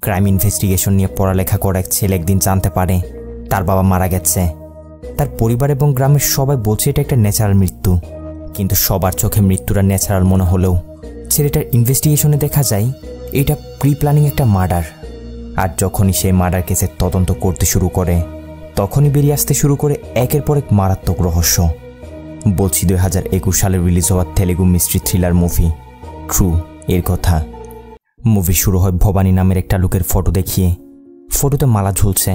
Crime investigation নিয়ে পড়ালেখা করা এক ছেলে একদিন জানতে পারে তার বাবা মারা গেছে। তার পরিবার এবং গ্রামের সবাই বলছে এটা একটা ন্যাচারাল মৃত্যু, কিন্তু সবার চোখে মৃত্যুটা ন্যাচারাল মনে হলেও ছেলেটার ইনভেস্টিগেশনে দেখা যায় এটা প্রি প্ল্যানিং একটা মার্ডার। আর যখনই সেই মার্ডার কেসের তদন্ত করতে শুরু করে তখনই বেরিয়ে আসতে শুরু করে একের পর এক মারাত্মক রহস্য। বলছি 2021 সালে রিলিজ হওয়া Telugu mystery thriller movie true এর কথা। মুভি শুরু হয় ভবানী নামের একটা লোকের ফটো দেখিয়ে। ফটোতে মালা ঝুলছে,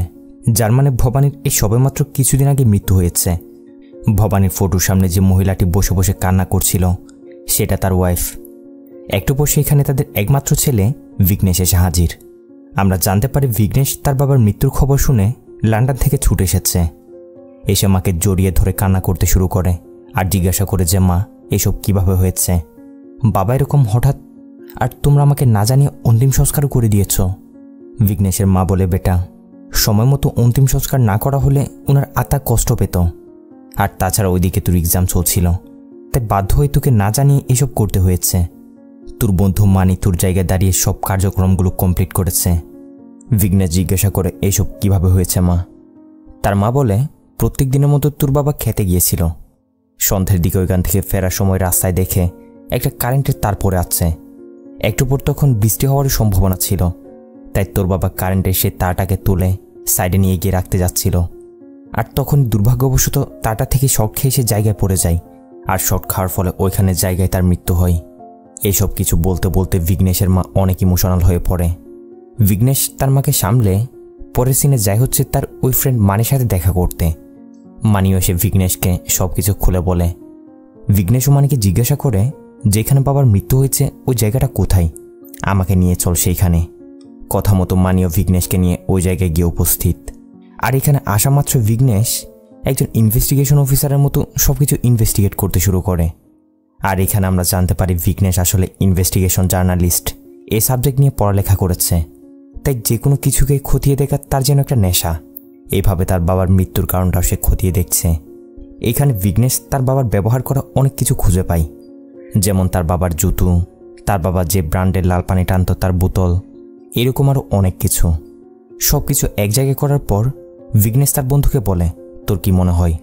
যার মানে ভবানীর এই সবেমাত্র কিছুদিন আগে মৃত্যু হয়েছে। ভবানীর ফটোর সামনে যে মহিলাটি বসে বসে কান্না করছিল সেটা তার ওয়াইফ। একটু পর সেখানে তাদের একমাত্র ছেলে বিঘ্নেশ এসে হাজির। আমরা জানতে পারি বিঘ্নেশ তার বাবার মৃত্যুর খবর শুনে লন্ডন থেকে ছুটে এসেছে। এসে মাকে জড়িয়ে ধরে কান্না করতে শুরু করে আর জিজ্ঞাসা করে যে মা এসব কিভাবে হয়েছে, বাবা এরকম হঠাৎ, আর তোমরা আমাকে না জানিয়ে অন্তিম সংস্কারও করে দিয়েছ। বিঘ্নেশের মা বলে, বেটা সময় মতো অন্তিম সংস্কার না করা হলে ওনার আত্মা কষ্ট পেত, আর তাছাড়া ওইদিকে তোর এক্সাম চলছিল, তাই বাধ্য হয়ে তোকে না জানিয়ে এসব করতে হয়েছে। তোর বন্ধু মানি তোর জায়গায় দাঁড়িয়ে সব কার্যক্রমগুলো কমপ্লিট করেছে। বিঘ্নেশ জিজ্ঞাসা করে এসব কিভাবে হয়েছে মা? তার মা বলে, প্রত্যেক দিনের মতো তোর বাবা খেতে গিয়েছিল। সন্ধ্যের দিকে ওইখান থেকে ফেরার সময় রাস্তায় দেখে একটা কারেন্টের তার পড়ে আছে। একটু পর তখন বৃষ্টি হওয়ার সম্ভাবনা ছিল, তাই তোর বাবা কারেন্টের সে তারটাকে তুলে সাইডে নিয়ে গিয়ে রাখতে যাচ্ছিল। আর তখন দুর্ভাগ্যবশত তারটা থেকে শর্ট খেয়ে সে জায়গায় পড়ে যায়, আর শর্ট খাওয়ার ফলে ওইখানে জায়গায় তার মৃত্যু হয়। এইসব কিছু বলতে বলতে বিঘ্নেশের মা অনেক ইমোশনাল হয়ে পড়ে। বিঘ্নেশ তার মাকে সামলে পরের সিনে যায় হচ্ছে তার ওই ফ্রেন্ড মানির সাথে দেখা করতে। মানিও এসে বিঘ্নেশকে সব কিছু খুলে বলে। বিঘ্নেশও মানিকে জিজ্ঞাসা করে যেখানে বাবার মৃত্যু হয়েছে ওই জায়গাটা কোথায়, আমাকে নিয়ে চল সেইখানে। কথা মতো মানিও বিঘ্নেশকে নিয়ে ওই জায়গায় গিয়ে উপস্থিত। আর এখানে আসা মাত্র বিঘ্নেশ একজন ইনভেস্টিগেশন অফিসারের মতো সবকিছু ইনভেস্টিগেট করতে শুরু করে। আর এখানে আমরা জানতে পারি বিঘ্নেশ আসলে ইনভেস্টিগেশন জার্নালিস্ট, এই সাবজেক্ট নিয়ে পড়ালেখা করেছে, তাই যে কোনো কিছুকে খতিয়ে দেখার তার যেন একটা নেশা। এইভাবে তার বাবার মৃত্যুর কারণটাও সে খতিয়ে দেখছে। এখানে বিঘ্নেশ তার বাবার ব্যবহার করা অনেক কিছু খুঁজে পায়, যেমন তার বাবার জুতো, তার বাবা যে ব্র্যান্ডের লাল পানি টানত তার বোতল, এরকম আরও অনেক কিছু। সব কিছু এক জায়গায় করার পর বিঘ্নেশ তার বন্ধুকে বলে, তোর কি মনে হয়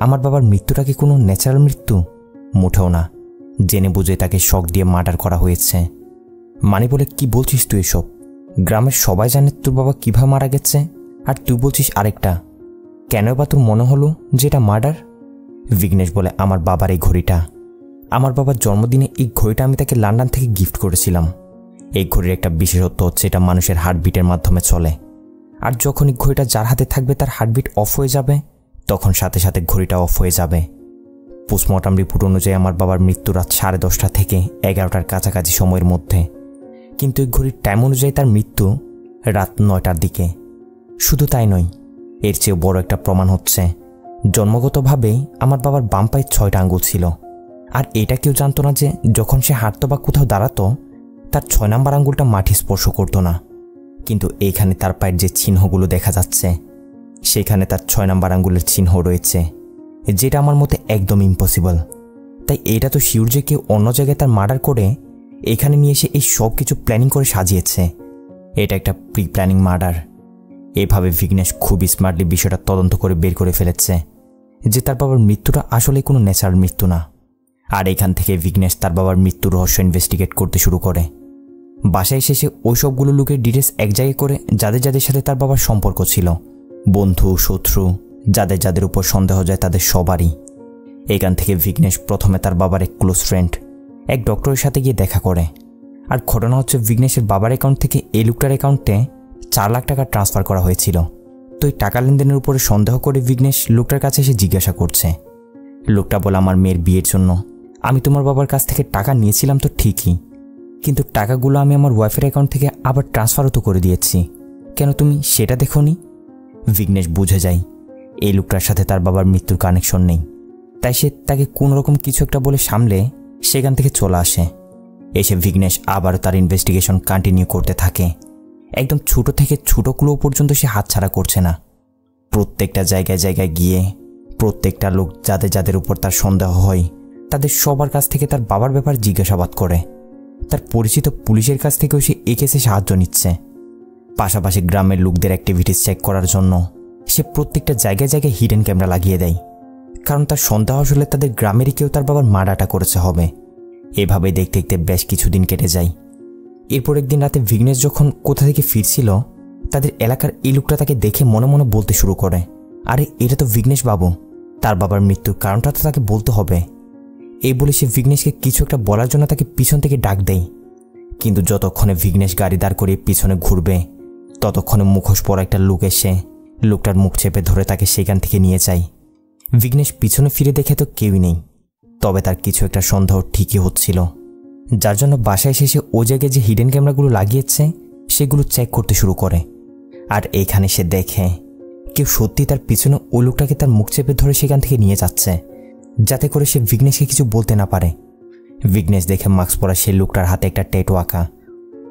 আমার বাবার মৃত্যুটা কি কোনো ন্যাচারাল মৃত্যু? মোটেও না, জেনে বুঝে তাকে শক দিয়ে মার্ডার করা হয়েছে। মানি বলে, কি বলছিস তুই এসব? গ্রামের সবাই জানে তোর বাবা কিভাবে মারা গেছে, আর তুই বলছিস আরেকটা। কেন বা তোর মনে হলো যে এটা মার্ডার? বিঘ্নেশ বলে, আমার বাবার এই ঘড়িটা, আমার বাবার জন্মদিনে এই ঘড়িটা আমি তাকে লন্ডন থেকে গিফট করেছিলাম। এই ঘড়ির একটা বিশেষত্ব হচ্ছে এটা মানুষের হার্টবিটের মাধ্যমে চলে, আর যখন এই ঘড়িটা যার হাতে থাকবে তার হার্টবিট অফ হয়ে যাবে, তখন সাথে সাথে ঘড়িটা অফ হয়ে যাবে। পোস্টমর্টম রিপোর্ট অনুযায়ী আমার বাবার মৃত্যু রাত 10:30 থেকে 11টার কাছাকাছি সময়ের মধ্যে, কিন্তু এই ঘড়ির টাইম অনুযায়ী তার মৃত্যু রাত 9টার দিকে। শুধু তাই নয়, এর চেয়েও বড় একটা প্রমাণ হচ্ছে জন্মগতভাবেই আমার বাবার বাম পায়ে 6টা আঙ্গুল ছিল, আর এটা কেউ জানতো না যে যখন সে হাঁটতো বা কোথাও দাঁড়াতো তার 6 নম্বর আঙ্গুলটা মাটি স্পর্শ করতো না। কিন্তু এইখানে তার পায়ের যে চিহ্নগুলো দেখা যাচ্ছে সেখানে তার 6 নম্বর আঙ্গুলের চিহ্ন রয়েছে, যেটা আমার মতে একদম ইম্পসিবল। তাই এটা তো শিওর যে কেউ অন্য জায়গায় তার মার্ডার করে এখানে নিয়ে এসে এই সব কিছু প্ল্যানিং করে সাজিয়েছে। এটা একটা প্রি প্ল্যানিং মার্ডার। এভাবে বিঘ্নেশ খুব স্মার্টলি বিষয়টা তদন্ত করে বের করে ফেলেছে যে তার বাবার মৃত্যুটা আসলে কোনো ন্যাচারাল মৃত্যু না। আর এখান থেকে বিঘ্নেশ তার বাবার মৃত্যুর রহস্য ইনভেস্টিগেট করতে শুরু করে। বাসায় শেষে ওই সবগুলো লোকের ডিটেলস এক জায়গায় করে যাদের যাদের সাথে তার বাবার সম্পর্ক ছিল, বন্ধু শত্রু, যাদের যাদের উপর সন্দেহ যায় তাদের সবারই। এখান থেকে বিঘ্নেশ প্রথমে তার বাবার এক ক্লোজ ফ্রেন্ড এক ডক্টরের সাথে গিয়ে দেখা করে। আর ঘটনা হচ্ছে বিঘ্নেশের বাবার অ্যাকাউন্ট থেকে এই লোকটার অ্যাকাউন্টে 4 লাখ টাকা ট্রান্সফার করা হয়েছিল। তো এই টাকা লেনদেনের উপরে সন্দেহ করে বিঘ্নেশ লোকটার কাছে এসে জিজ্ঞাসা করছে। লোকটা বলে, আমার মেয়ের বিয়ের জন্য আমি তোমার বাবার কাছ থেকে টাকা নিয়েছিলাম তো ঠিকই, কিন্তু টাকাগুলো আমি আমার ওয়াইফের অ্যাকাউন্ট থেকে আবার ট্রান্সফারও তো করে দিয়েছি, কেন তুমি সেটা দেখোনি? বিঘ্নেশ বুঝে যায় এই লোকটার সাথে তার বাবার মৃত্যুর কানেকশন নেই, তাই সে তাকে কোনোরকম কিছু একটা বলে সামলে সেখান থেকে চলে আসে। এসে বিঘ্নেশ আবারও তার ইনভেস্টিগেশন কন্টিনিউ করতে থাকে। একদম ছোট থেকে ছোট ক্লু পর্যন্ত সে হাতছাড়া করছে না। প্রত্যেকটা জায়গায় জায়গায় গিয়ে প্রত্যেকটা লোক যাদের যাদের উপর তার সন্দেহ হয় তাদের সবার কাছ থেকে তার বাবার ব্যাপারে জিজ্ঞাসাবাদ করে। তার পরিচিত পুলিশের কাছ থেকেও সে এই কেসে সাহায্য নিচ্ছে। পাশাপাশি গ্রামের লোকদের অ্যাক্টিভিটিস চেক করার জন্য সে প্রত্যেকটা জায়গায় জায়গায় হিডেন ক্যামেরা লাগিয়ে দেয়, কারণ তার সন্দেহ আসলে তাদের গ্রামেরই কেউ তার বাবার মার্ডারটা করেছে হবে। এভাবে দেখতে দেখতে বেশ কিছুদিন কেটে যায়। এরপর একদিন রাতে ভিঘ্নেশ যখন কোথা থেকে ফিরছিল, তাদের এলাকার এই লোকটা তাকে দেখে মনে মনে বলতে শুরু করে, আরে এটা তো ভিঘ্নেশ বাবু, তার বাবার মৃত্যুর কারণটা তো তাকে বলতে হবে। এই বলে সে ভিঘ্নেশকে কিছু একটা বলার জন্য তাকে পিছন থেকে ডাক দেয়। কিন্তু যতক্ষণে ভিঘ্নেশ গাড়ি দাঁড় করিয়ে পিছনে ঘুরবে, ততক্ষণে মুখোশ পরা একটা লোক এসে লোকটার মুখ চেপে ধরে তাকে সেখান থেকে নিয়ে যায়। ভিঘ্নেশ পিছনে ফিরে দেখে তো কেউই নেই, তবে তার কিছু একটা সন্দেহ ঠিকই হচ্ছিল, যার জন্য বাসায় এসে সে ওই জায়গায় যে হিডেন ক্যামেরাগুলো লাগিয়েছে সেগুলো চেক করতে শুরু করে। আর এইখানে সে দেখে কেউ সত্যি তার পিছনে ওই লোকটাকে তার মুখ চেপে ধরে সেখান থেকে নিয়ে যাচ্ছে, যাতে করে সে ভিঘ্নেশকে কিছু বলতে না পারে। ভিঘ্নেশ দেখে মাস্ক পরা সেই লোকটার হাতে একটা ট্যাটু আঁকা।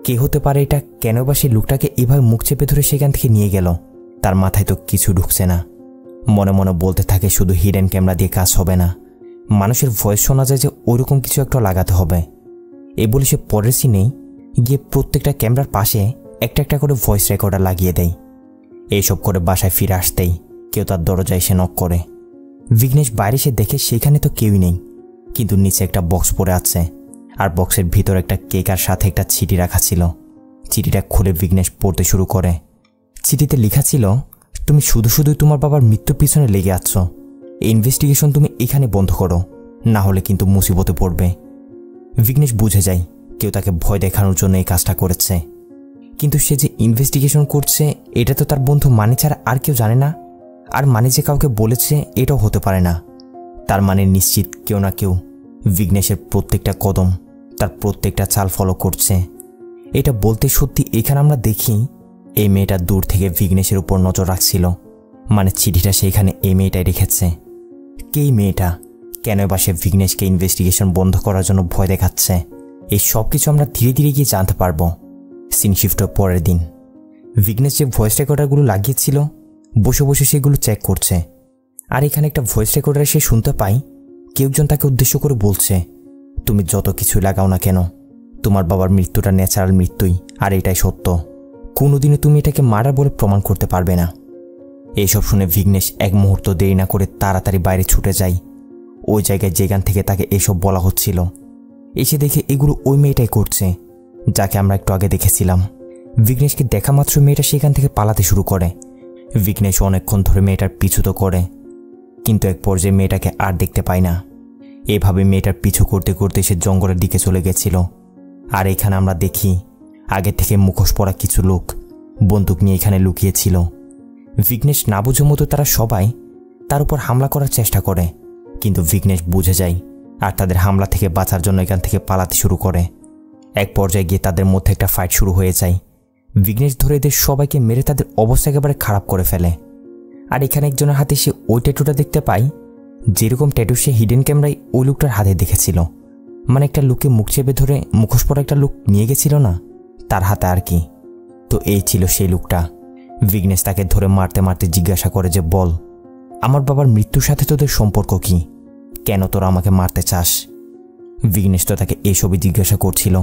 কে হতে পারে এটা, কেন বা সেই লোকটাকে এভাবে মুখ চেপে ধরে সেখান থেকে নিয়ে গেল? তার মাথায় তো কিছু ঢুকছে না। মনে মনে বলতে থাকে শুধু হিডেন ক্যামেরা দিয়ে কাজ হবে না, মানুষের ভয়েস শোনা যায় যে ওইরকম কিছু একটা লাগাতে হবে। এই বলে সে পরের সিনেই গিয়ে প্রত্যেকটা ক্যামেরার পাশে একটা একটা করে ভয়েস রেকর্ডার লাগিয়ে দেয়। এইসব করে বাসায় ফিরে আসতেই কেউ তার দরজায় এসে নক করে। ভিঘ্নেশ বাইরে সে দেখে সেখানে তো কেউই নেই, কিন্তু নিচে একটা বক্স পড়ে আছে, আর বক্সের ভিতর একটা কেক আর সাথে একটা চিঠি রাখা ছিল। চিঠিটা খুলে ভিঘ্নেশ পড়তে শুরু করে। চিঠিতে লেখা ছিল, তুমি শুধু শুধুই তোমার বাবার মৃত্যুর পিছনে লেগে আছো, এই ইনভেস্টিগেশন তুমি এখানে বন্ধ করো, না হলে কিন্তু মুসিবতে পড়বে। ভিঘ্নেশ বুঝে যায় কেউ তাকে ভয় দেখানোর জন্য এই কাজটা করেছে, কিন্তু সে যে ইনভেস্টিগেশন করছে এটা তো তার বন্ধু মানি ছাড়া আর কেউ জানে না। আর মানি যে কাউকে বলেছে এটাও হতে পারে না। তার মানে নিশ্চিত কেউ না কেউ ভিঘ্নেশের প্রত্যেকটা কদম, তার প্রত্যেকটা চাল ফলো করছে। এটা বলতে সত্যি এখানে আমরা দেখি এই মেয়েটা দূর থেকে ভিঘ্নেশের উপর নজর রাখছিল, মানে চিঠিটা সেইখানে এই মেয়েটাই রেখেছে। কে এই মেয়েটা, কেন বা সে ভিঘ্নেশকে ইনভেস্টিগেশন বন্ধ করার জন্য ভয় দেখাচ্ছে? এই সব কিছু আমরা ধীরে ধীরে গিয়ে জানতে পারবো। সিন শিফটের পরের দিন ভিঘ্নেশ যে ভয়েস রেকর্ডারগুলো লাগিয়েছিল বসে বসে সেগুলো চেক করছে। আর এখানে একটা ভয়েস রেকর্ডারে সে শুনতে পায় কেউ একজন তাকে উদ্দেশ্য করে বলছে, তুমি যত কিছু লাগাও না কেন, তোমার বাবার মৃত্যুটা ন্যাচারাল মৃত্যুই, আর এটাই সত্য, কোনোদিনও তুমি এটাকে মারা বলে প্রমাণ করতে পারবে না। এইসব শুনে ভিঘ্নেশ এক মুহূর্ত দেরি না করে তাড়াতাড়ি বাইরে ছুটে যায়, ওই জায়গায় যেখান থেকে তাকে এসব বলা হচ্ছিল। এসে দেখে এগুলো ওই মেয়েটাই করছে যাকে আমরা একটু আগে দেখেছিলাম। ভিঘ্নেশকে দেখা মাত্র মেয়েটা সেখান থেকে পালাতে শুরু করে। ভিঘ্নেশ অনেকক্ষণ ধরে মেয়েটার পিছু তো করে, কিন্তু এক পর্যায়ে মেয়েটাকে আর দেখতে পায় না। এভাবে মেয়েটার পিছু করতে করতে সে জঙ্গলের দিকে চলে গেছিল। আর এখানে আমরা দেখি আগে থেকে মুখোশ পরা কিছু লোক বন্দুক নিয়ে এখানে লুকিয়েছিল। ভিঘ্নেশ না বুঝে মতো তারা সবাই তার উপর হামলা করার চেষ্টা করে, কিন্তু ভিঘ্নেশ বুঝে যায় আর তাদের হামলা থেকে বাঁচার জন্য এখান থেকে পালাতে শুরু করে। এক পর্যায়ে গিয়ে তাদের মধ্যে একটা ফাইট শুরু হয়ে যায়। ভিঘ্নেশ ধরে এদের সবাইকে মেরে তাদের অবস্থা একেবারে খারাপ করে ফেলে। আর এখানে একজনের হাতে সে ওই ট্যাটুটা দেখতে পায়, যেরকম ট্যাটু সে হিডেন ক্যামেরায় ওই লোকটার হাতে দেখেছিল, মানে একটা লোককে মুখ চেপে ধরে মুখোশ পরা একটা লোক নিয়ে গেছিল না, তার হাতে আর কি। তো এই ছিল সেই লোকটা। ভিঘ্নেশ তাকে ধরে মারতে মারতে জিজ্ঞাসা করে যে, বল, আমার বাবার মৃত্যুর সাথে তোদের সম্পর্ক কি, কেন তোরা আমাকে মারতে চাস? ভিঘ্নেশ তো তাকে এইসবই জিজ্ঞাসা করছিল,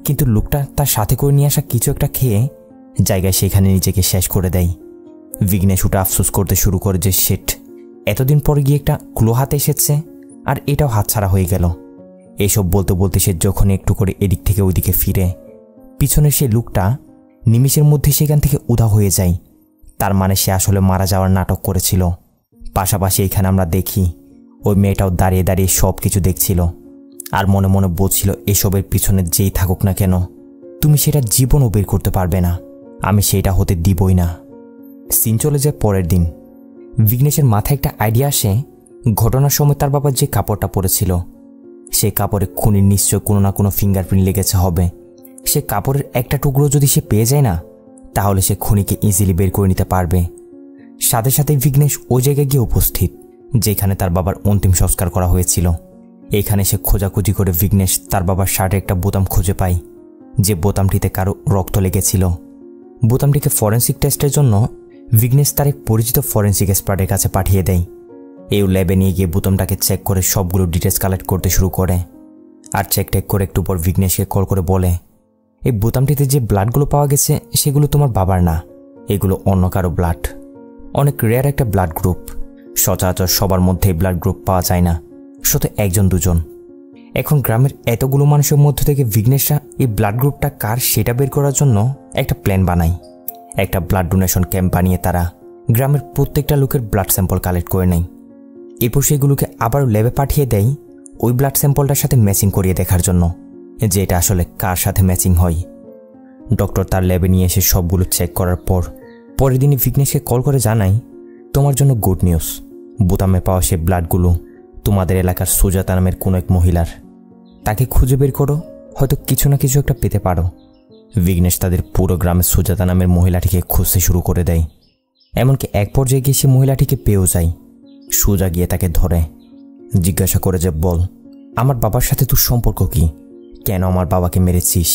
কিন্তু লোকটা তার সাথে করে নিয়ে আসা কিছু একটা খেয়ে জায়গায় সেখানে নিজেকে শেষ করে দেয়। ভিঘ্নেশ ওটা আফসোস করতে শুরু করে যে শিট, এতদিন পরে গিয়ে একটা ক্লো হাতে এসেছে আর এটাও হাতছাড়া হয়ে গেল। এইসব বলতে বলতে সে যখন একটু করে এদিক থেকে ওইদিকে ফিরে, পিছনের সে লোকটা নিমিষের মধ্যে সেখান থেকে উধাও হয়ে যায়। তার মানে সে আসলে মারা যাওয়ার নাটক করেছিল। পাশাপাশি এখানে আমরা দেখি ওই মেয়েটাও দাঁড়িয়ে দাঁড়িয়ে সব কিছু দেখছিল আর মনে মনে বলছিল, এসবের পিছনে যেই থাকুক না কেন, তুমি সেটা জীবনও বের করতে পারবে না, আমি সেটা হতে দিবই না। সিন চলে যায় পরের দিন। ভিঘ্নেশের মাথায় একটা আইডিয়া আসে, ঘটনার সময় তার বাবা যে কাপড়টা পরেছিল সেই কাপড়ে খুনির নিশ্চয় কোনো না কোনো ফিঙ্গারপ্রিন্ট লেগেছে হবে। সে কাপড়ের একটা টুকরো যদি সে পেয়ে যায় না, তাহলে সে খুনিকে ইজিলি বের করে নিতে পারবে। সাথে সাথে ভিঘ্নেশ ওই জায়গায় গিয়ে উপস্থিত যেখানে তার বাবার অন্তিম সংস্কার করা হয়েছিল। এখানে সে খোঁজাখুঁজি করে ভিঘ্নেশ তার বাবার শার্টে একটা বোতাম খুঁজে পায়, যে বোতামটিতে কারো রক্ত লেগেছিল। বোতামটিকে ফরেন্সিক টেস্টের জন্য ভিঘ্নেশ তার এক পরিচিত ফরেন্সিক এক্সপার্টের কাছে পাঠিয়ে দেয়। এই ল্যাবে নিয়ে গিয়ে বোতামটাকে চেক করে সবগুলো ডিটেলস কালেক্ট করতে শুরু করে। আর চেক টেক করে একটু পর ভিঘ্নেশকে কল করে বলে, এই বোতামটিতে যে ব্লাডগুলো পাওয়া গেছে সেগুলো তোমার বাবার না, এগুলো অন্য কারো ব্লাড। অনেক রেয়ার একটা ব্লাড গ্রুপ, সচরাচর সবার মধ্যে এই ব্লাড গ্রুপ পাওয়া যায় না, শুধু একজন দুজন। এখন গ্রামের এতগুলো মানুষের মধ্য থেকে বিঘ্নেশরা এই ব্লাড গ্রুপটা কার সেটা বের করার জন্য একটা প্ল্যান বানায়। একটা ব্লাড ডোনেশন ক্যাম্প বানিয়ে তারা গ্রামের প্রত্যেকটা লোকের ব্লাড স্যাম্পল কালেক্ট করে নেয়। এরপর সেগুলোকে আবার ল্যাবে পাঠিয়ে দেয় ওই ব্লাড স্যাম্পলটার সাথে ম্যাচিং করিয়ে দেখার জন্য যে এটা আসলে কার সাথে ম্যাচিং হয়। ডক্টর তার ল্যাবে নিয়ে এসে সবগুলো চেক করার পর পরের দিনই বিঘ্নেশকে কল করে জানায়, তোমার জন্য গুড নিউজ, বোতামে পাওয়া সে ব্লাডগুলো তোমাদের এলাকার সুজাতা নামের কোনো এক মহিলার। তাকে খুঁজে বের করো, হয়তো কিছু না কিছু একটা পেতে পারো। বিঘ্নেশ তাদের পুরো গ্রামের সুজাতা নামের মহিলাটিকে খুঁজতে শুরু করে দেয়। এমনকি এক পর্যায়ে গিয়ে সে মহিলাটিকে পেয়েও যায়। সুজা গিয়ে তাকে ধরে, জিজ্ঞাসা করে যে বল, আমার বাবার সাথে তোর সম্পর্ক কি, কেন আমার বাবাকে মেরেছিস?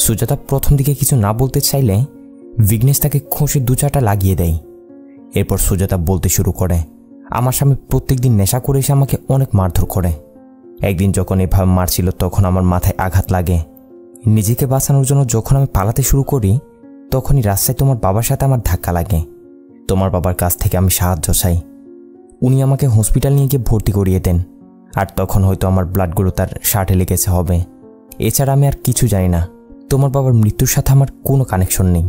সুজাতা প্রথম দিকে কিছু না বলতে চাইলে বিঘ্নেশ তাকে খুশি 2-4টা লাগিয়ে দেয়। এরপর সুজাতা বলতে শুরু করে, আমার স্বামী প্রত্যেকদিন নেশা করে এসে আমাকে অনেক মারধর করে। একদিন যখন এভাবে মারছিল তখন আমার মাথায় আঘাত লাগে। নিজেকে বাঁচানোর জন্য যখন আমি পালাতে শুরু করি তখনই রাস্তায় তোমার বাবার সাথে আমার ধাক্কা লাগে। তোমার বাবার কাছ থেকে আমি সাহায্য চাই। উনি আমাকে হসপিটাল নিয়ে গিয়ে ভর্তি করিয়ে দেন, আর তখন হয়তো আমার ব্লাডগুলো তার শার্টে লেগেছে হবে। এছাড়া আমি আর কিছু জানি না। তোমার বাবার মৃত্যুর সাথে আমার কোনো কানেকশন নেই।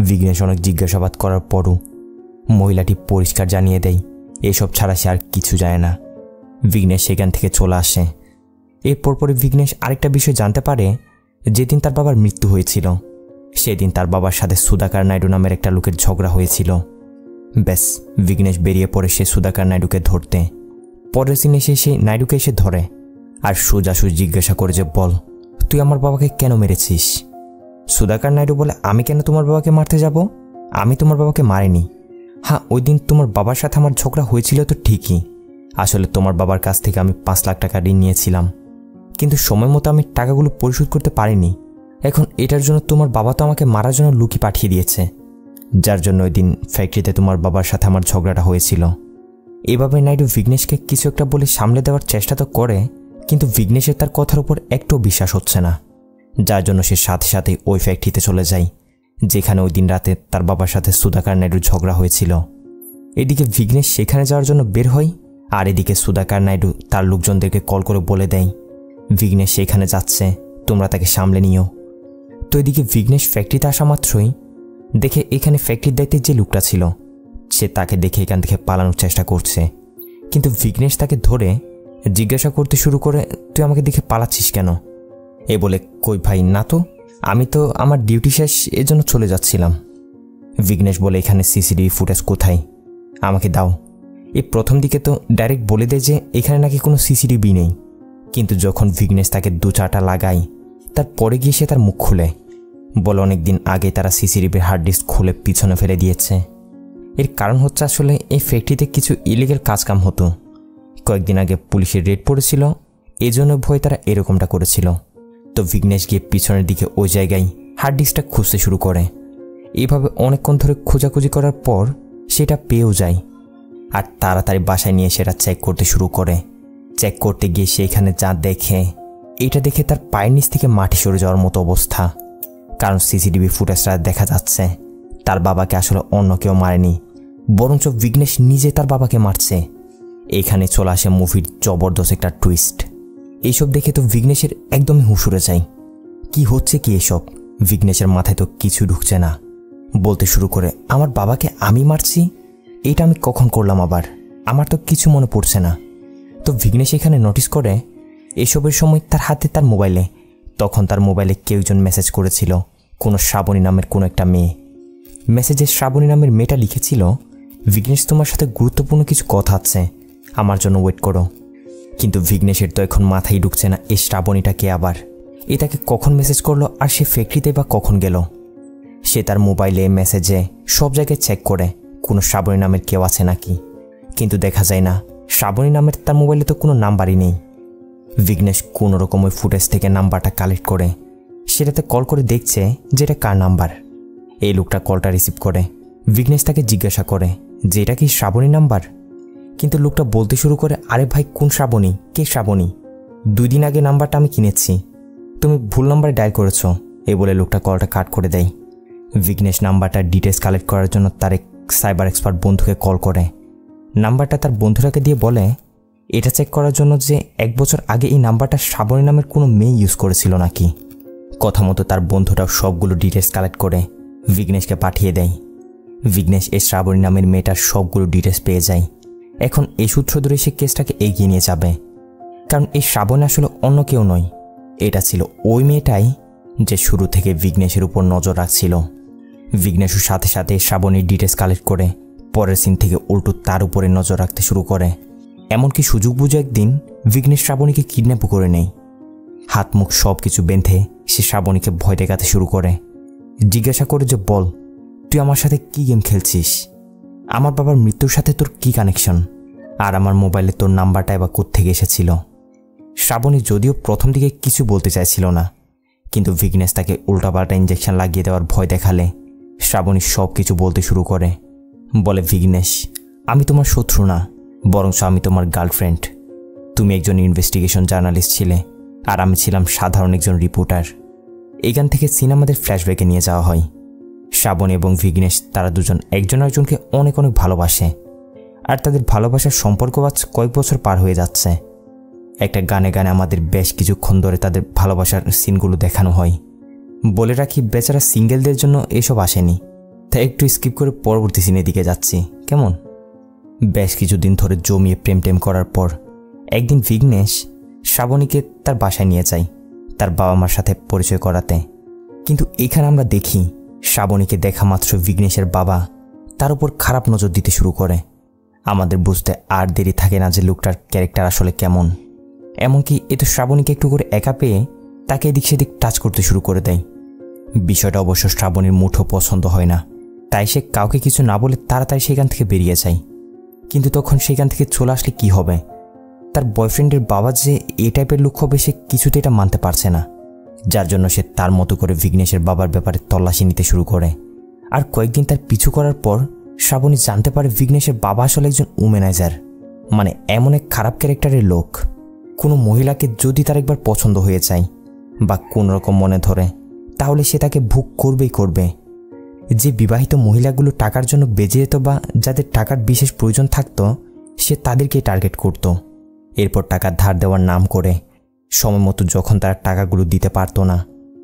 বিঘ্নেশ অনেক জিজ্ঞাসাবাদ করার পরও মহিলাটি পরিষ্কার জানিয়ে দেয় এসব ছাড়া সে আর কিছু জানে না। বিঘ্নেশ সেখান থেকে চলে আসে। এরপর পরে বিঘ্নেশ আরেকটা বিষয় জানতে পারে, যেদিন তার বাবার মৃত্যু হয়েছিল সেদিন তার বাবার সাথে সুধাকর নাইডু নামের একটা লোকের ঝগড়া হয়েছিল। ব্যাস, বিঘ্নেশ বেরিয়ে পড়ে সে সুধাকর নাইডুকে ধরতে। পরের দিন এসে সে নাইডুকে এসে ধরে আর সোজাসুজি জিজ্ঞাসা করে যে বল, তুই আমার বাবাকে কেন মেরেছিস? সুধাকর নাইডু বলে, আমি কেন তোমার বাবাকে মারতে যাব? আমি তোমার বাবাকে মারিনি। হ্যাঁ, ওই দিন তোমার বাবার সাথে আমার ঝগড়া হয়েছিল তো ঠিকই। আসলে তোমার বাবার কাছ থেকে আমি 5 লাখ টাকা ঋণ নিয়েছিলাম, কিন্তু সময় মতো আমি টাকাগুলো পরিশোধ করতে পারিনি। এখন এটার জন্য তোমার বাবা তো আমাকে মারার জন্য লুকি পাঠিয়ে দিয়েছে, যার জন্য ওই দিন ফ্যাক্টরিতে তোমার বাবার সাথে আমার ঝগড়াটা হয়েছিল। এভাবে নাইডু বিঘ্নেশকে কিছু একটা বলে সামলে দেওয়ার চেষ্টা তো করে, কিন্তু বিঘ্নেশের তার কথার উপর একটু বিশ্বাস হচ্ছে না, যার জন্য সে সাথে সাথে ওই ফ্যাক্টরিতে চলে যায় যেখানে ওই দিন রাতে তার বাবার সাথে সুধাকর নাইডুর ঝগড়া হয়েছিল। এদিকে বিঘ্নেশ সেখানে যাওয়ার জন্য বের হয়, আর এদিকে সুধাকর নাইডু তার লোকজনদেরকে কল করে বলে দেয় বিঘ্নেশ সেখানে যাচ্ছে, তোমরা তাকে সামলে নিও। তো এদিকে বিঘ্নেশ ফ্যাক্টরিতে আসা মাত্রই দেখে এখানে ফ্যাক্টরির দায়িত্বে যে লোকটা ছিল সে তাকে দেখে এখান থেকে পালানোর চেষ্টা করছে, কিন্তু বিঘ্নেশ তাকে ধরে জিজ্ঞাসা করতে শুরু করে, তুই আমাকে দেখে পালাচ্ছিস কেন? এ বলে, কই ভাই, না তো, আমি তো আমার ডিউটি শেষ এজন্য চলে যাচ্ছিলাম। বিঘ্নেশ বলে, এখানে সিসিটিভি ফুটেজ কোথায়, আমাকে দাও। এই প্রথম দিকে তো ডাইরেক্ট বলে দেয় যে এখানে নাকি কোনো সিসিটিভি নেই, কিন্তু যখন বিঘ্নেশ তাকে 2-4টা লাগায় তারপরে গিয়ে সে তার মুখ খুলে বলে, অনেকদিন আগে তারা সিসিটিভির হার্ড ডিস্ক খুলে পিছনে ফেলে দিয়েছে। এর কারণ হচ্ছে আসলে এই ফ্যাক্টরিতে কিছু ইলিগাল কাজকাম হতো, কয়েকদিন আগে পুলিশের রেড পড়েছিল, এজন্য ভয় তারা এরকমটা করেছিল। তো বিঘ্নেশ গিয়ে পিছনের দিকে ওই জায়গায় হার্ড ডিস্কটা খুঁজতে শুরু করে। এইভাবে অনেকক্ষণ ধরে খোঁজাখুঁজি করার পর সেটা পেয়েও যায়, আর তাড়াতাড়ি বাসায় নিয়ে সেটা চেক করতে শুরু করে। চেক করতে গিয়ে সেখানে যা দেখে, এটা দেখে তার পায়ের নিচ থেকে মাটি সরে যাওয়ার মতো অবস্থা। কারণ সিসিটিভি ফুটেজটা দেখা যাচ্ছে তার বাবাকে আসলে অন্য কেউ মারেনি, বরঞ্চ বিঘ্নেশ নিজে তার বাবাকে মারছে। এখানে চলে আসে মুভির জবরদস্ত একটা টুইস্ট। এইসব দেখে তো বিঘ্নেশের একদমই হুঁশ উড়ে যায়। কি হচ্ছে কি এসব? বিঘ্নেশের মাথায় তো কিছু ঢুকছে না। বলতে শুরু করে, আমার বাবাকে আমি মারছি, এটা আমি কখন করলাম আবার? আমার তো কিছু মনে পড়ছে না। তো বিঘ্নেশ এখানে নোটিস করে এসবের সময় তার হাতে তার মোবাইলে, তখন তার মোবাইলে কেউ একজন মেসেজ করেছিল, কোনো শ্রাবণী নামের কোনো একটা মেয়ে। মেসেজে শ্রাবণী নামের মেয়েটা লিখেছিল, বিঘ্নেশ, তোমার সাথে গুরুত্বপূর্ণ কিছু কথা আছে, আমার জন্য ওয়েট করো। কিন্তু বিঘ্নেশের তো এখন মাথায় ঢুকছে না এই শ্রাবণীটা কে আবার, এ তাকে কখন মেসেজ করলো, আর সে ফ্যাক্টরিতে বা কখন গেল। সে তার মোবাইলে, মেসেজে সব জায়গায় চেক করে কোনো শ্রাবণী নামের কেউ আছে নাকি, কিন্তু দেখা যায় না। শ্রাবণী নামের তার মোবাইলে তো কোনো নাম্বারই নেই। বিঘ্নেশ কোনো রকম ওই ফুটেজ থেকে নাম্বারটা কালেক্ট করে সেটাতে কল করে দেখছে যে এটা কার নাম্বার। এই লোকটা কলটা রিসিভ করে। বিঘ্নেশ তাকে জিজ্ঞাসা করে যে এটা কি শ্রাবণী নাম্বার, কিন্তু লোকটা বলতে শুরু করে, আরে ভাই, কোন শ্রাবণী, কে শ্রাবণী? 2 দিন আগে নাম্বারটা আমি কিনেছি, তুমি ভুল নাম্বারে ডায়াল করেছো, এই বলে লোকটা কলটা কাট করে দেয়। বিঘ্নেশ নাম্বারটার ডিটেলস কালেক্ট করার জন্য তার এক সাইবার এক্সপার্ট বন্ধুকে কল করে। নাম্বারটা তার বন্ধুটাকে দিয়ে বলে এটা চেক করার জন্য যে 1 বছর আগে এই নাম্বারটা শ্রাবণী নামের কোনো মেয়ে ইউজ করেছিল নাকি। কথা মতো তার বন্ধুটাও সবগুলো ডিটেলস কালেক্ট করে বিঘ্নেশকে পাঠিয়ে দেয়। বিঘ্নেশ এই শ্রাবণী নামের মেয়েটার সবগুলো ডিটেলস পেয়ে যায়। এখন এই সূত্র ধরে সে কেসটাকে এগিয়ে নিয়ে যাবে, কারণ এই শ্রাবণী আসলে অন্য কেউ নয়, এটা ছিল ওই মেয়েটাই যে শুরু থেকে বিঘ্নেশের উপর নজর রাখছিল। বিঘ্নেশের সাথে সাথে শ্রাবণীর ডিটেলস কালেক্ট করে পরের সিন থেকে উল্টো তার উপরে নজর রাখতে শুরু করে। এমনকি সুযোগ বুঝে একদিন বিঘ্নেশ শ্রাবণীকে কিডন্যাপও করে নেয়। হাত মুখ সব কিছু বেঁধে সে শ্রাবণীকে ভয় দেখাতে শুরু করে। জিজ্ঞাসা করে যে বল, তুই আমার সাথে কি গেম খেলছিস? আমার বাবার মৃত্যুর সাথে তোর কি কানেকশন? আর আমার মোবাইলে তোর নাম্বারটা এবার কোত্থেকে এসেছিল? শ্রাবণী যদিও প্রথম দিকে কিছু বলতে চাইছিল না, কিন্তু বিঘ্নেশ তাকে উল্টাপাল্টা ইঞ্জেকশন লাগিয়ে দেওয়ার ভয় দেখালে শ্রাবণী সব কিছু বলতে শুরু করে। বলে বিঘ্নেশ, আমি তোমার শত্রু না, বরঞ্চ আমি তোমার গার্লফ্রেন্ড। তুমি একজন ইনভেস্টিগেশন জার্নালিস্ট ছিলে আর আমি ছিলাম সাধারণ একজন রিপোর্টার। এখান থেকে সিনেমাদের ফ্ল্যাশব্যাকে নিয়ে যাওয়া হয়। শ্রাবণী এবং বিঘ্নেশ তারা দুজন একজন আরেকজনকে অনেক অনেক ভালোবাসে, আর তাদের ভালোবাসার সম্পর্ক আজ কয়েক বছর পার হয়ে যাচ্ছে। একটা গানে গানে আমাদের বেশ কিছুক্ষণ ধরে তাদের ভালোবাসার সিনগুলো দেখানো হয়। বলে রাখি, বেচারা সিঙ্গেলদের জন্য এসব আসেনি, তাই একটু স্কিপ করে পরবর্তী সিনের দিকে যাচ্ছি, কেমন? বেশ কিছুদিন ধরে জমিয়ে প্রেম টেম করার পর একদিন বিঘ্নেশ শ্রাবণীকে তার বাসায় নিয়ে যায় তার বাবা মার সাথে পরিচয় করাতে। কিন্তু এখানে আমরা দেখি শ্রাবণীকে দেখা মাত্র বিঘ্নেশের বাবা তার উপর খারাপ নজর দিতে শুরু করে। আমাদের বুঝতে আর দেরি থাকে না যে লোকটার ক্যারেক্টার আসলে কেমন। এমনকি এ তো শ্রাবণীকে একটু করে একা পেয়ে তাকে এদিক সেদিক টাচ করতে শুরু করে দেয়। বিষয়টা অবশ্য শ্রাবণীর মুঠো পছন্দ হয় না, তাই সে কাউকে কিছু না বলে তাড়াতাড়ি সেখান থেকে বেরিয়ে যায়। কিন্তু তখন সেখান থেকে চলে আসলে কি হবে? তার বয়ফ্রেন্ডের বাবা যে এই টাইপের লোক হবে সে কিছুতে এটা মানতে পারছে না, যার জন্য সে তার মতো করে বিঘ্নেশের বাবার ব্যাপারে তল্লাশি নিতে শুরু করে। আর কয়েকদিন তার পিছু করার পর শ্রাবণী জানতে পারে বিঘ্নেশের বাবা আসলে একজন উমেনাইজার, মানে এমন এক খারাপ ক্যারেক্টারের লোক। কোনো মহিলাকে যদি তার একবার পছন্দ হয়ে যায় বা কোন রকম মনে ধরে, তাহলে সে তাকে ভোগ করবেই করবে। যে বিবাহিত মহিলাগুলো টাকার জন্য বেঁচে যেত বা যাদের টাকার বিশেষ প্রয়োজন থাকতো, সে তাদেরকেই টার্গেট করত। এরপর টাকা ধার দেওয়ার নাম করে সময় মতো যখন তারা টাকাগুলো দিতে পারতো না,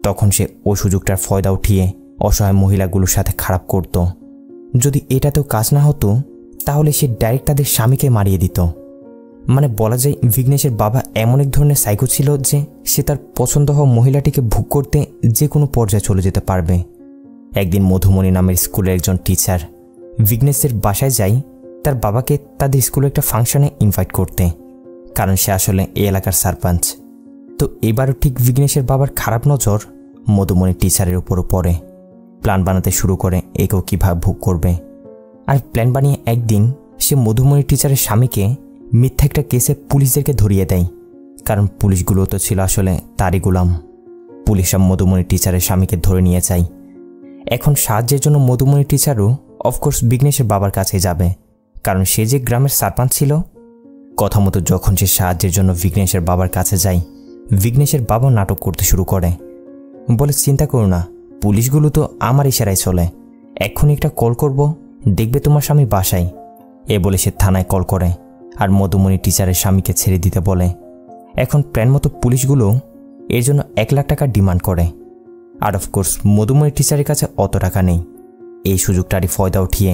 তখন সে ওই সুযোগটার ফয়দা উঠিয়ে অসহায় মহিলাগুলোর সাথে খারাপ করত। যদি এটাতেও কাজ না হতো, তাহলে সে ডাইরেক্ট তাদের স্বামীকে মারিয়ে দিত। মানে বলা যায় বিঘ্নেশের বাবা এমন এক ধরনের সাইকো ছিল যে সে তার পছন্দ হওয়া মহিলাটিকে ভোগ করতে যে কোনো পর্যায়ে চলে যেতে পারবে। একদিন মধুমণি নামের স্কুলের একজন টিচার বিঘ্নেশের বাসায় যায় তার বাবাকে তাদের স্কুলে একটা ফাংশনে ইনভাইট করতে, কারণ সে আসলে এই এলাকার সারপঞ্চ। তো এবারও ঠিক বিঘ্নেশের বাবার খারাপ নজর মধুমণি টিচারের উপরও পড়ে। প্ল্যান বানাতে শুরু করে একেও কীভাবে ভোগ করবে। আর প্ল্যান বানিয়ে একদিন সে মধুমণি টিচারের স্বামীকে মিথ্যা একটা কেসে পুলিশদেরকে ধরিয়ে দেয়, কারণ পুলিশগুলো তো ছিল আসলে তারই গোলাম। পুলিশরা মধুমণি টিচারের স্বামীকে ধরে নিয়ে যায়। এখন সাহায্যের জন্য মধুমণি টিচারও অফকোর্স বিঘ্নেশের বাবার কাছে যাবে, কারণ সে যে গ্রামের সারপঞ্চ ছিল। কথা মতো যখন সে সাহায্যের জন্য বিঘ্নেশের বাবার কাছে যায়, বিঘ্নেশের বাবা নাটক করতে শুরু করে। বলে, চিন্তা করো না, পুলিশগুলো তো আমার ইশারায় চলে, এক্ষুনি একটা কল করব, দেখবে তোমার স্বামী বাসায়। এ বলে সে থানায় কল করে আর মধুমণি টিচারের স্বামীকে ছেড়ে দিতে বলে। এখন প্ল্যান মতো পুলিশগুলো এর জন্য 1 লাখ টাকা ডিমান্ড করে। আর অফকোর্স মধুমণি টিচারের কাছে অত টাকা নেই। এই সুযোগটারই ফয়দা উঠিয়ে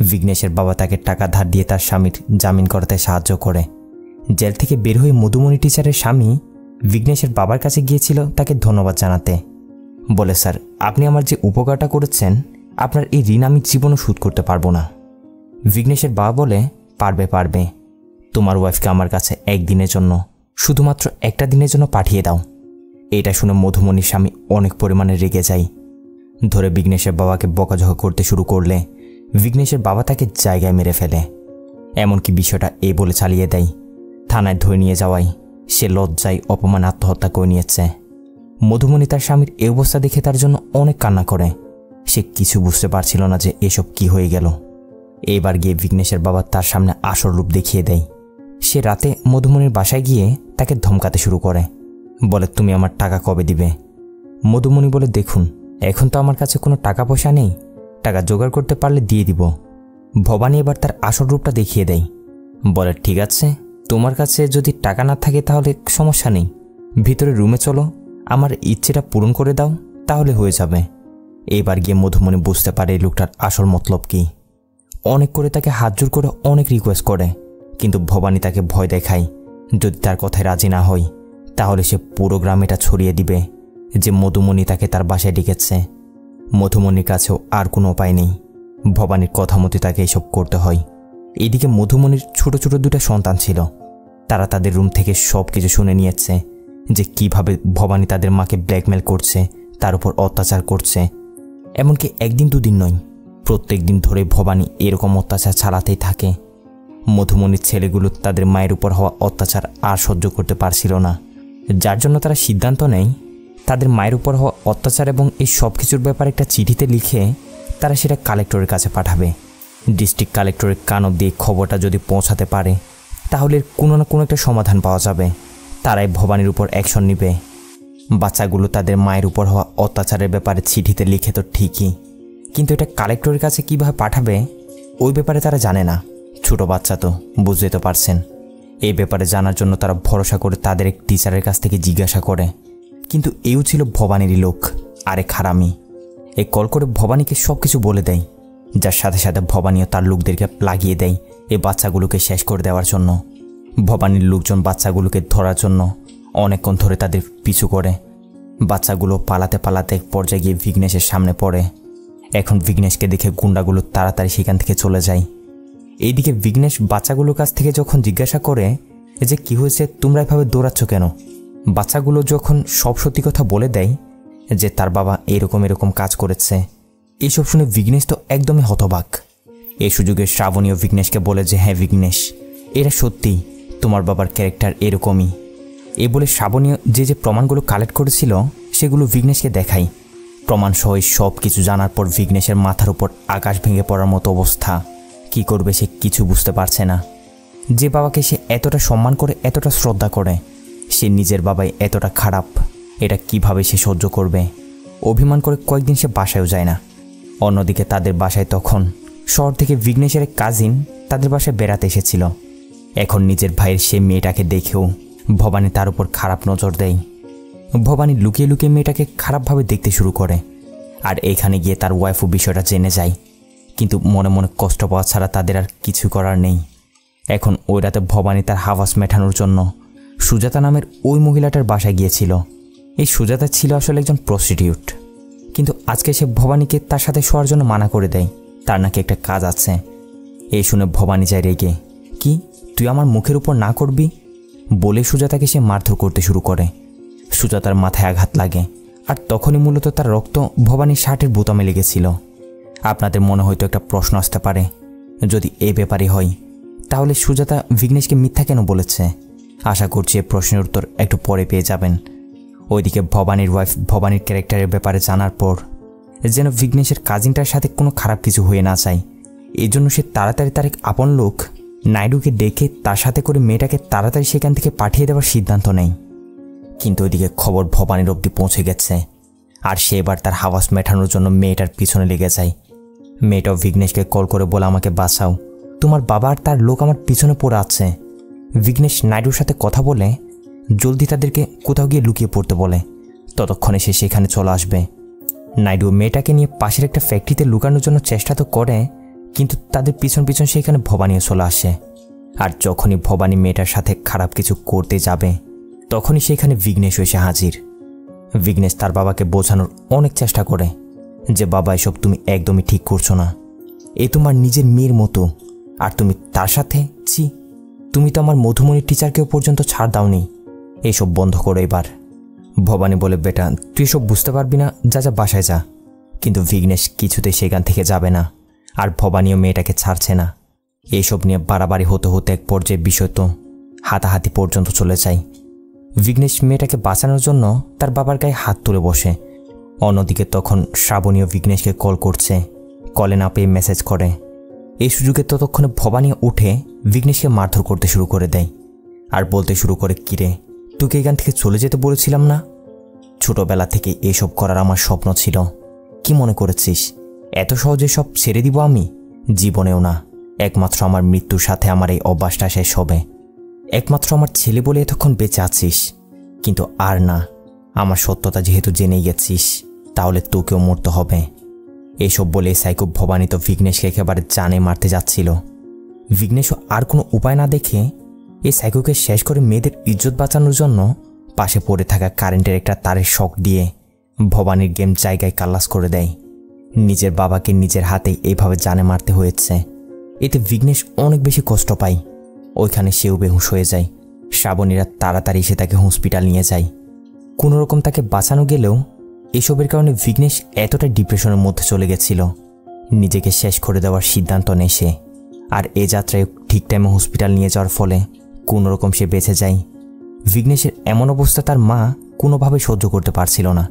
বিঘ্নেশের বাবা তাকে টাকা ধার দিয়ে তার স্বামীর জামিন করাতে সাহায্য করে। জেল থেকে বের হয়ে মধুমণি টিচারের স্বামী বিঘ্নেশের বাবার কাছে গিয়েছিল তাকে ধন্যবাদ জানাতে। বলে, স্যার, আপনি আমার যে উপকারটা করেছেন, আপনার এই ঋণ আমি জীবনও শোধ করতে পারবো না। বিঘ্নেশের বাবা বলে, পারবে পারবে, তোমার ওয়াইফকে আমার কাছে একদিনের জন্য, শুধুমাত্র একটা দিনের জন্য পাঠিয়ে দাও। এটা শুনে মধুমণির স্বামী অনেক পরিমাণে রেগে যায়। ধরে বিঘ্নেশের বাবাকে বকাঝকা করতে শুরু করলে বিঘ্নেশের বাবা তাকে জায়গায় মেরে ফেলে। এমনকি বিষয়টা এই বলে চালিয়ে দেয়, থানায় ধরে নিয়ে যাওয়ায় সে লজ্জায় অপমান আত্মহত্যা করে নিয়েছে। মধুমণি তার স্বামীর এই অবস্থা দেখে তার জন্য অনেক কান্না করে। সে কিছু বুঝতে পারছিল না যে এসব কি হয়ে গেল। এবার গিয়ে বিঘ্নেশের বাবা তার সামনে আসল রূপ দেখিয়ে দেয়। সে রাতে মধুমণির বাসায় গিয়ে তাকে ধমকাতে শুরু করে। বলে, তুমি আমার টাকা কবে দিবে? মধুমণি বলে, দেখুন এখন তো আমার কাছে কোনো টাকা পয়সা নেই, টাকা জোগাড় করতে পারলে দিয়ে দিব। ভবানী এবার তার আসল রূপটা দেখিয়ে দেয়, বলে, ঠিক আছে, তোমার কাছে যদি টাকা না থাকে তাহলে সমস্যা নেই, ভিতরে রুমে চলো, আমার ইচ্ছেটা পূরণ করে দাও, তাহলে হয়ে যাবে। এবার গিয়ে মধুমণি বুঝতে পারে এই লোকটার আসল মতলব কি। অনেক করে তাকে হাত জোর করে অনেক রিকোয়েস্ট করে, কিন্তু ভবানী তাকে ভয় দেখায় যদি তার কথায় রাজি না হয় তাহলে সে পুরো গ্রামেটা ছড়িয়ে দিবে যে মধুমণি তাকে তার বাসায় ডেকেছে। মধুমণির কাছেও আর কোনো উপায় নেই, ভবানীর কথা মতো তাকে এসব করতে হয়। এদিকে মধুমণির ছোট ছোট দুটো সন্তান ছিল, তারা তাদের রুম থেকে সব কিছু শুনে নিয়েছে যে কিভাবে ভবানী তাদের মাকে ব্ল্যাকমেল করছে, তার উপর অত্যাচার করছে। এমনকি একদিন দুদিন নয়, প্রত্যেক দিন ধরে ভবানী এরকম অত্যাচার চালাতেই থাকে। মধুমণির ছেলেগুলো তাদের মায়ের উপর হওয়া অত্যাচার আর সহ্য করতে পারছিল না, যার জন্য তারা সিদ্ধান্ত নেয় তাদের মায়ের উপর হওয়া অত্যাচার এবং এই সব কিছুর ব্যাপারে একটা চিঠিতে লিখে তারা সেটা কালেক্টরের কাছে পাঠাবে। ডিস্ট্রিক্ট কালেক্টরের কান অবধি খবরটা যদি পৌঁছাতে পারে তাহলে কোনো না কোনো একটা সমাধান পাওয়া যাবে, তারাই ভবানীর উপর অ্যাকশন নেবে। বাচ্চাগুলো তাদের মায়ের উপর হওয়া অত্যাচারের ব্যাপারে চিঠিতে লিখে তো ঠিকই, কিন্তু এটা কালেক্টরের কাছে কিভাবে পাঠাবে ওই ব্যাপারে তারা জানে না। ছোট বাচ্চা তো, বুঝতে তো পারছেন। এই ব্যাপারে জানার জন্য তারা ভরসা করে তাদের এক টিচারের কাছ থেকে জিজ্ঞাসা করে, কিন্তু এও ছিল ভবানীরই লোক, আরেক হারামি। এই কল করে ভবানীকে সব কিছু বলে দেয়, যার সাথে সাথে ভবানীও তার লোকদেরকে লাগিয়ে দেয় এই বাচ্চাগুলোকে শেষ করে দেওয়ার জন্য। ভবানীর লোকজন বাচ্চাগুলোকে ধরার জন্য অনেকক্ষণ ধরে তাদের পিছু করে। বাচ্চাগুলো পালাতে পালাতে এক পর্যায়ে গিয়ে বিঘ্নেশের সামনে পড়ে। এখন বিঘ্নেশকে দেখে গুন্ডাগুলো তাড়াতাড়ি সেখান থেকে চলে যায়। এইদিকে বিঘ্নেশ বাচ্চাগুলোর কাছ থেকে যখন জিজ্ঞাসা করে যে কি হয়েছে, তোমরা এভাবে দৌড়াচ্ছ কেন, বাচ্চাগুলো যখন সব সত্যি কথা বলে দেয় যে তার বাবা এরকম কাজ করেছে, এইসব শুনে বিঘ্নেশ তো একদমই হতবাক। এই সুযোগে শ্রাবণীও বিঘ্নেশকে বলে যে হ্যাঁ বিঘ্নেশ, এরা সত্যি তোমার বাবার ক্যারেক্টার এরকমই। এ বলে শ্রাবণীয় যে প্রমাণগুলো কালেক্ট করেছিল সেগুলো বিঘ্নেশকে দেখায়। প্রমাণ সহ সব কিছু জানার পর বিঘ্নেশের মাথার উপর আকাশ ভেঙে পড়ার মতো অবস্থা। কি করবে সে কিছু বুঝতে পারছে না। যে বাবাকে সে এতটা সম্মান করে, এতটা শ্রদ্ধা করে, সে নিজের বাবাই এতটা খারাপ, এটা কিভাবে সে সহ্য করবে। অভিমান করে কয়েকদিন সে বাসায়ও যায় না। অন্যদিকে তাদের বাসায় তখন শহর থেকে বিঘ্নেশের এক কাজিন তাদের বাসায় বেড়াতে এসেছিল। এখন নিজের ভাইয়ের সে মেয়েটাকে দেখেও ভবানী তার উপর খারাপ নজর দেয়। ভবানী লুকিয়ে লুকিয়ে মেয়েটাকে খারাপভাবে দেখতে শুরু করে, আর এখানে গিয়ে তার ওয়াইফও বিষয়টা জেনে যায়। কিন্তু মনে মনে কষ্ট পাওয়া ছাড়া তাদের আর কিছু করার নেই। এখন ওই রাতে ভবানী তার হাওয়াস মেটানোর জন্য সুজাতা নামের ওই মহিলাটার বাসায় গিয়েছিল। এই সুজাতা ছিল আসলে একজন প্রস্টিটিউট, কিন্তু আজকে সে ভবানীকে তার সাথে শোয়ার জন্য মানা করে দেয়, তার নাকি একটা কাজ আছে। এই শুনে ভবানী যায় রেগে, কি তুই আমার মুখের উপর না করবি বলে সুজাতাকে সে মারধর করতে শুরু করে। সুজাতার মাথায় আঘাত লাগে, আর তখনই মূলত তার রক্ত ভবানীর শার্টের বোতামে লেগেছিল। আপনাদের মনে হয়তো একটা প্রশ্ন আসতে পারে, যদি এই ব্যাপারে হয় তাহলে সুজাতা বিঘ্নেশকে মিথ্যা কেন বলেছে? আশা করছি এই প্রশ্নের উত্তর একটু পরে পেয়ে যাবেন। ওইদিকে ভবানীর ওয়াইফ ভবানীর ক্যারেক্টারের ব্যাপারে জানার পর যেন বিঘ্নেশের কাজিনটার সাথে কোনো খারাপ কিছু হয়ে না যায়, এই জন্য সে তাড়াতাড়ি তার এক আপন লোক নাইডুকে ডেকে তার সাথে করে মেয়েটাকে তাড়াতাড়ি সেখান থেকে পাঠিয়ে দেওয়ার সিদ্ধান্ত নেয়। কিন্তু ওইদিকে খবর ভবানীর অবধি পৌঁছে গেছে, আর সে এবার তার হাওয়াস মেটানোর জন্য মেয়েটার পিছনে লেগে যায়। মেয়েটাও বিঘ্নেশকে কল করে বলে, আমাকে বাঁচাও, তোমার বাবা আর তার লোক আমার পিছনে পড়ে আছে। বিঘ্নেশ নাইডুর সাথে কথা বলে জলদি তাদেরকে কোথাও গিয়ে লুকিয়ে পড়তে বলে, ততক্ষণে সে সেখানে চলে আসবে। নাইডু মেয়েটাকে নিয়ে পাশের একটা ফ্যাক্টরিতে লুকানোর জন্য চেষ্টা তো করে, কিন্তু তাদের পিছন পিছন সেখানে ভবানীও চলে আসে। আর যখনই ভবানী মেয়েটার সাথে খারাপ কিছু করতে যাবে তখনই সেখানে বিঘ্নেশ এসে হাজির। বিঘ্নেশ তার বাবাকে বোঝানোর অনেক চেষ্টা করে যে বাবা এসব তুমি একদমই ঠিক করছো না, এ তোমার নিজের মেয়ের মতো, আর তুমি তার সাথে ছি, তুমি তো আমার মধুমণির টিচারকেও পর্যন্ত ছাড় দাওনি, এইসব বন্ধ করো এবার। ভবানী বলে, বেটা তুই এসব বুঝতে পারবি না, যা যা বাসায় যা। কিন্তু বিঘ্নেশ কিছুতেই সেখান থেকে যাবে না, আর ভবানীও মেয়েটাকে ছাড়ছে না। এইসব নিয়ে বাড়াবাড়ি হতে হতে এক পর্যায়ে বিষয় তো হাতাহাতি পর্যন্ত চলে যায়। বিঘ্নেশ মেয়েটাকে বাঁচানোর জন্য তার বাবার গায়ে হাত তুলে বসে। অন্যদিকে তখন শ্রাবণীও বিঘ্নেশকে কল করছে, কলে না পেয়ে মেসেজ করে। এই সুযোগে ততক্ষণে ভবানী উঠে বিঘ্নেশকে মারধর করতে শুরু করে দেয়, আর বলতে শুরু করে, কিরে তোকে এখান থেকে চলে যেতে বলেছিলাম না, ছোটবেলা থেকে এসব করার আমার স্বপ্ন ছিল। কি মনে করেছিস এত সহজে সব ছেড়ে দিব আমি? জীবনেও না। একমাত্র আমার মৃত্যুর সাথে আমার এই অভ্যাসটা শেষ হবে। একমাত্র আমার ছেলে বলে এতক্ষণ বেঁচে আছিস, কিন্তু আর না। আমার সত্যতা যেহেতু জেনেই গেছিস, তাহলে তোকেও মরতে হবে। এসব বলে সাইকো ভবানী তো বিঘ্নেশকে একেবারে জানে মারতে যাচ্ছিল। বিঘ্নেশও আর কোনো উপায় না দেখে এই সাইকোকে শেষ করে মেয়েদের ইজ্জত বাঁচানোর জন্য পাশে পড়ে থাকা কারেন্টের একটা তারের শক দিয়ে ভবানীর গেম জায়গায় কাল্লাস করে দেয়। নিজের বাবাকে নিজের হাতেই এইভাবে জানে মারতে হয়েছে। এতে বিঘ্নেশ অনেক বেশি কষ্ট পায়। ওইখানে সেও বেহুশ হয়ে যায়। শ্রাবণীরা তাড়াতাড়ি এসে তাকে হসপিটাল নিয়ে যায়। কোনোরকম তাকে বাঁচানো গেলেও এসবের কারণে বিঘ্নেশ এতটা ডিপ্রেশনের মধ্যে চলে গেছিল, নিজেকে শেষ করে দেওয়ার সিদ্ধান্ত নেয় সে। আর এ যাত্রায় ঠিক টাইমে হসপিটাল নিয়ে যাওয়ার ফলে কোনোরকম সে বেঁচে যায়। বিঘ্নেশের এমন অবস্থা তার মা কোনোভাবে সহ্য করতে পারছিল না।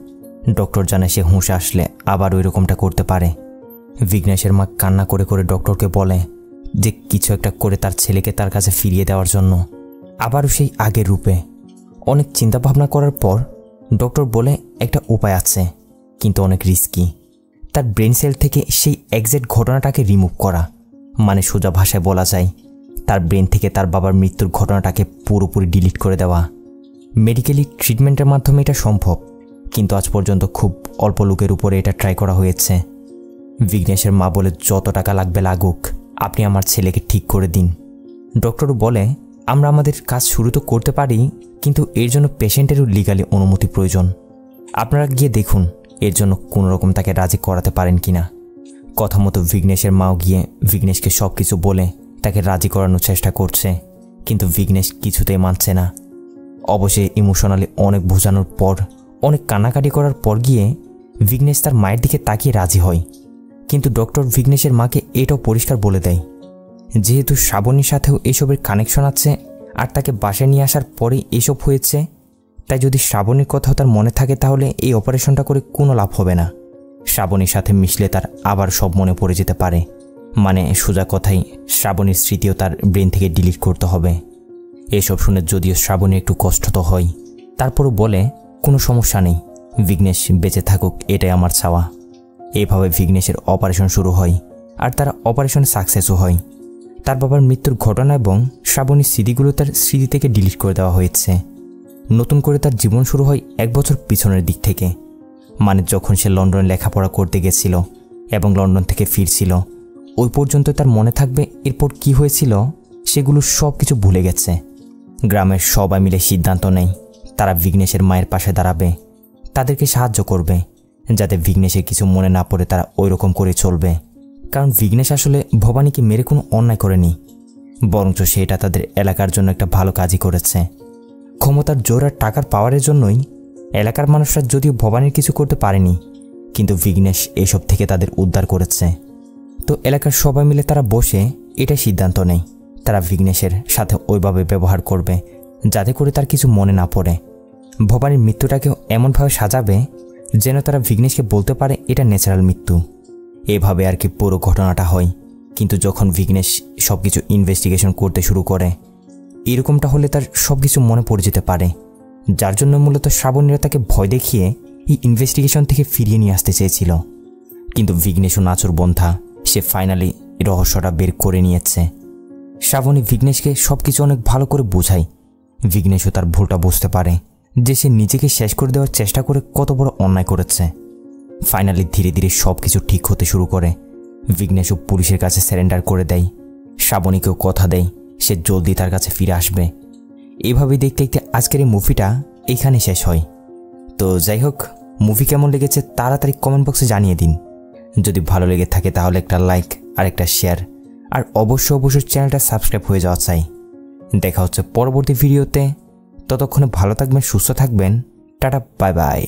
ডক্টর জানে সে হুঁশ আসলে আবার ওই রকমটা করতে পারে। বিঘ্নেশের মা কান্না করে করে ডক্টরকে বলে যে কিছু একটা করে তার ছেলেকে তার কাছে ফিরিয়ে দেওয়ার জন্য, আবারও সেই আগের রূপে। অনেক চিন্তাভাবনা করার পর ডক্টর বলে একটা উপায় আছে, কিন্তু অনেক রিস্কি। তার ব্রেন সেল থেকে সেই এক্সাক্ট ঘটনাটাকে রিমুভ করা, মানে সোজা ভাষায় বলা যায় তার ব্রেন থেকে তার বাবার মৃত্যুর ঘটনাটাকে পুরোপুরি ডিলিট করে দেওয়া। মেডিকেলি ট্রিটমেন্টের মাধ্যমে এটা সম্ভব, কিন্তু আজ পর্যন্ত খুব অল্প লোকের উপরে এটা ট্রাই করা হয়েছে। বিঘ্নেশের মা বলে যত টাকা লাগবে লাগুক, আপনি আমার ছেলেকে ঠিক করে দিন। ডক্টর বলে আমরা আমাদের কাজ শুরু তো করতে পারি, কিন্তু এর জন্য পেশেন্টেরও লিগালি অনুমতি প্রয়োজন। আপনারা গিয়ে দেখুন এর জন্য কোনোরকম তাকে রাজি করাতে পারেন কিনা। কথা মতো বিঘ্নেশের মাও গিয়ে বিঘ্নেশকে সব কিছু বলে তাকে রাজি করানোর চেষ্টা করছে, কিন্তু বিঘ্নেশ কিছুতেই মানছে না। অবশ্যই ইমোশনালি অনেক বোঝানোর পর, অনেক কান্নাকাটি করার পর গিয়ে বিঘ্নেশ তার মায়ের দিকে তাকিয়ে রাজি হয়। কিন্তু ডক্টর বিঘ্নেশের মাকে এটাও পরিষ্কার বলে দেয় যেহেতু শ্রাবণীর সাথেও এসবের কানেকশন আছে আর তাকে বাসায় নিয়ে আসার পরেই এসব হয়েছে, তাই যদি শ্রাবণীর কথাও তার মনে থাকে তাহলে এই অপারেশনটা করে কোনো লাভ হবে না। শ্রাবণীর সাথে মিশলে তার আবার সব মনে পড়ে যেতে পারে, মানে সোজা কথাই শ্রাবণীর স্মৃতিও তার ব্রেন থেকে ডিলিট করতে হবে। এসব শুনে যদিও শ্রাবণী একটু কষ্ট তো হয়, তারপরও বলে কোনো সমস্যা নেই, বিঘ্নেশ বেঁচে থাকুক এটাই আমার চাওয়া। এইভাবে বিঘ্নেশের অপারেশন শুরু হয় আর তারা অপারেশন সাকসেসও হয়। তার বাবার মৃত্যুর ঘটনা এবং শ্রাবণীর স্মৃতিগুলো তার স্মৃতি থেকে ডিলিট করে দেওয়া হয়েছে। নতুন করে তার জীবন শুরু হয় 1 বছর পিছনের দিক থেকে, মানে যখন সে লন্ডনে লেখাপড়া করতে গেছিল এবং লন্ডন থেকে ফিরছিল। ওই পর্যন্ত তার মনে থাকবে এরপর কি হয়েছিল সেগুলো সব কিছু ভুলে গেছে। গ্রামের সবাই মিলে সিদ্ধান্ত নেয় তারা বিঘ্নেশের মায়ের পাশে দাঁড়াবে, তাদেরকে সাহায্য করবে, যাতে বিঘ্নেশের কিছু মনে না পড়ে তারা ওই রকম করে চলবে। কারণ বিঘ্নেশ আসলে ভবানীকে মেরে কোনো অন্যায় করেনি, বরঞ্চ সেটা তাদের এলাকার জন্য একটা ভালো কাজই করেছে। ক্ষমতার জোর আর টাকার পাওয়ারের জন্যই এলাকার মানুষরা যদিও ভবানীর কিছু করতে পারেনি, কিন্তু বিঘ্নেশ এসব থেকে তাদের উদ্ধার করেছে। তো এলাকার সবাই মিলে তারা বসে এটা সিদ্ধান্ত নেয় তারা বিঘ্নেশের সাথে ওইভাবে ব্যবহার করবে যাতে করে তার কিছু মনে না পড়ে। ভবানীর মৃত্যুটাকেও এমনভাবে সাজাবে যেন তারা বিঘ্নেশকে বলতে পারে এটা ন্যাচারাল মৃত্যু। এভাবে আর কি পুরো ঘটনাটা হয়। কিন্তু যখন বিঘ্নেশ সব কিছু ইনভেস্টিগেশন করতে শুরু করে, এরকমটা হলে তার সব কিছু মনে পড়ে যেতে পারে, যার জন্য মূলত শ্রাবণীরা তাকে ভয় দেখিয়ে এই ইনভেস্টিগেশন থেকে ফিরিয়ে নিয়ে আসতে চেয়েছিল। কিন্তু বিঘ্নেশও নাচুর বন্ধা, সে ফাইনালি রহস্যটা বের করে নিয়েছে। শ্রাবণী বিঘ্নেশকে সব কিছু অনেক ভালো করে বোঝায়। বিঘ্নেশও তার ভুলটা বুঝতে পারে যে সে নিজেকে শেষ করে দেওয়ার চেষ্টা করে কত বড় অন্যায় করেছে। ফাইনালি ধীরে ধীরে সব কিছু ঠিক হতে শুরু করে। বিঘ্নেশও পুলিশের কাছে সারেন্ডার করে দেয়। শ্রাবণীকেও কথা দেয় সে জলদি তার কাছে ফিরে আসবে। এইভাবেই দেখতে দেখতে আজকের এই মুভিটা এইখানে শেষ হয়। তো যাই হোক, মুভি কেমন লেগেছে তাড়াতাড়ি কমেন্ট বক্সে জানিয়ে দিন। যদি ভালো লেগে থাকে তাহলে একটা লাইক আর একটা শেয়ার, আর অবশ্যই চ্যানেলটা সাবস্ক্রাইব হয়ে যাওয়া চাই। দেখা হচ্ছে পরবর্তী ভিডিওতে। ততক্ষণে ভালো থাকবেন, সুস্থ থাকবেন। Tata, bye bye.